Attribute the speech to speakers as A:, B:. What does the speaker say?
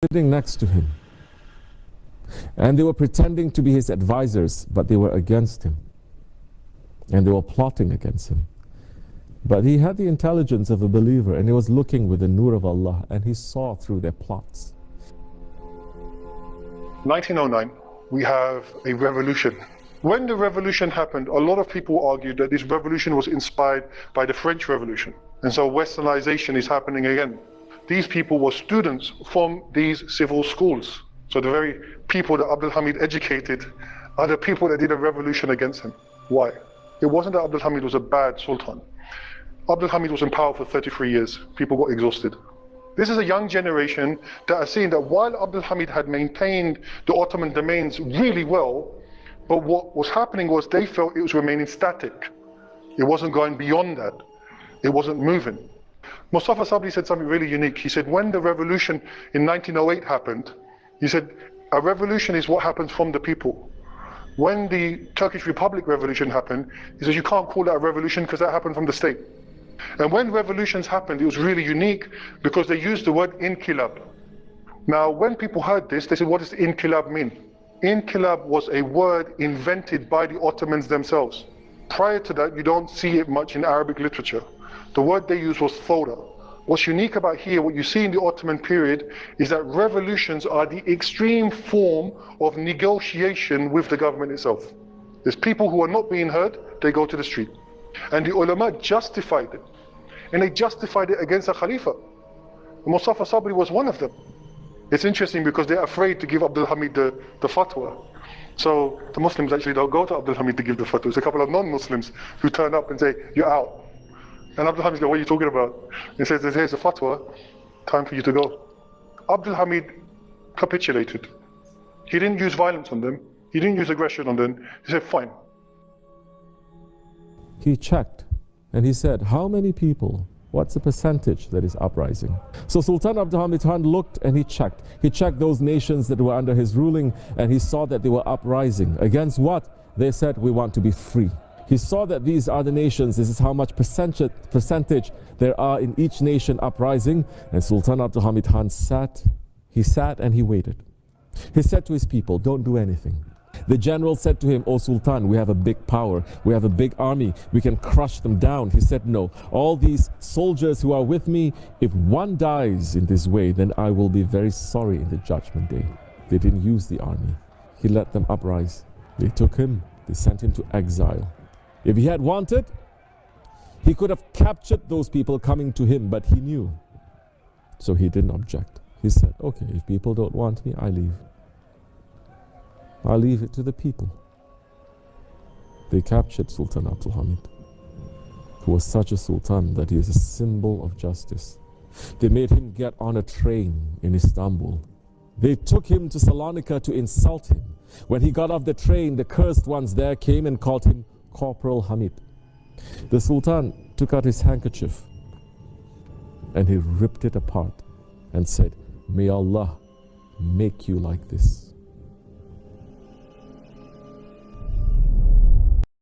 A: sitting next to him. And they were pretending to be his advisors, but they were against him. And they were plotting against him. But he had the intelligence of a believer, and he was looking with the nur of Allah, and he saw through their plots.
B: 1909, we have a revolution. When the revolution happened, a lot of people argued that this revolution was inspired by the French Revolution. And so westernization is happening again. These people were students from these civil schools. So the very people that Abdul Hamid educated are the people that did a revolution against him. Why? It wasn't that Abdul Hamid was a bad sultan. Abdul Hamid was in power for 33 years. People got exhausted. This is a young generation that are seeing that while Abdul Hamid had maintained the Ottoman domains really well, but what was happening was they felt it was remaining static. It wasn't going beyond that. It wasn't moving. Mustafa Sabri said something really unique. He said when the revolution in 1908 happened, he said a revolution is what happens from the people. When the Turkish Republic revolution happened, he says you can't call that a revolution because that happened from the state. And when revolutions happened, it was really unique because they used the word inqilab. Now, when people heard this, they said, what does inqilab mean? Inqilab was a word invented by the Ottomans themselves. Prior to that, you don't see it much in Arabic literature. The word they used was thawra. What's unique about here, what you see in the Ottoman period, is that revolutions are the extreme form of negotiation with the government itself. There's people who are not being heard, they go to the street. And the ulama justified it. And they justified it against a Khalifa. Mustafa Sabri was one of them. It's interesting because they're afraid to give Abdul Hamid the fatwa. So the Muslims actually don't go to Abdul Hamid to give the fatwa. There's a couple of non-Muslims who turn up and say, you're out. And Abdul Hamid goes, what are you talking about? He says, here's a fatwa, time for you to go. Abdul Hamid capitulated. He didn't use violence on them. He didn't use aggression on them. He said, fine.
A: He checked and he said, how many people, what's the percentage that is uprising? So Sultan Abdul Hamid Khan looked and he checked. He checked those nations that were under his ruling and he saw that they were uprising. Against what? They said, we want to be free. He saw that these are the nations, this is how much percentage there are in each nation uprising. And Sultan Abdul Hamid Khan sat and he waited. He said to his people, don't do anything. The general said to him, "O Sultan, we have a big power, we have a big army, we can crush them down." He said, "No, all these soldiers who are with me, if one dies in this way, then I will be very sorry in the judgment day." They didn't use the army. He let them uprise. They took him, they sent him to exile. If he had wanted, he could have captured those people coming to him, but he knew. So he didn't object. He said, okay, if people don't want me, I leave. I'll leave it to the people. They captured Sultan Abdul Hamid, who was such a sultan that he is a symbol of justice. They made him get on a train in Istanbul. They took him to Salonika to insult him. When he got off the train, the cursed ones there came and called him Corporal Hamid. The Sultan took out his handkerchief and he ripped it apart and said, "May Allah make you like this."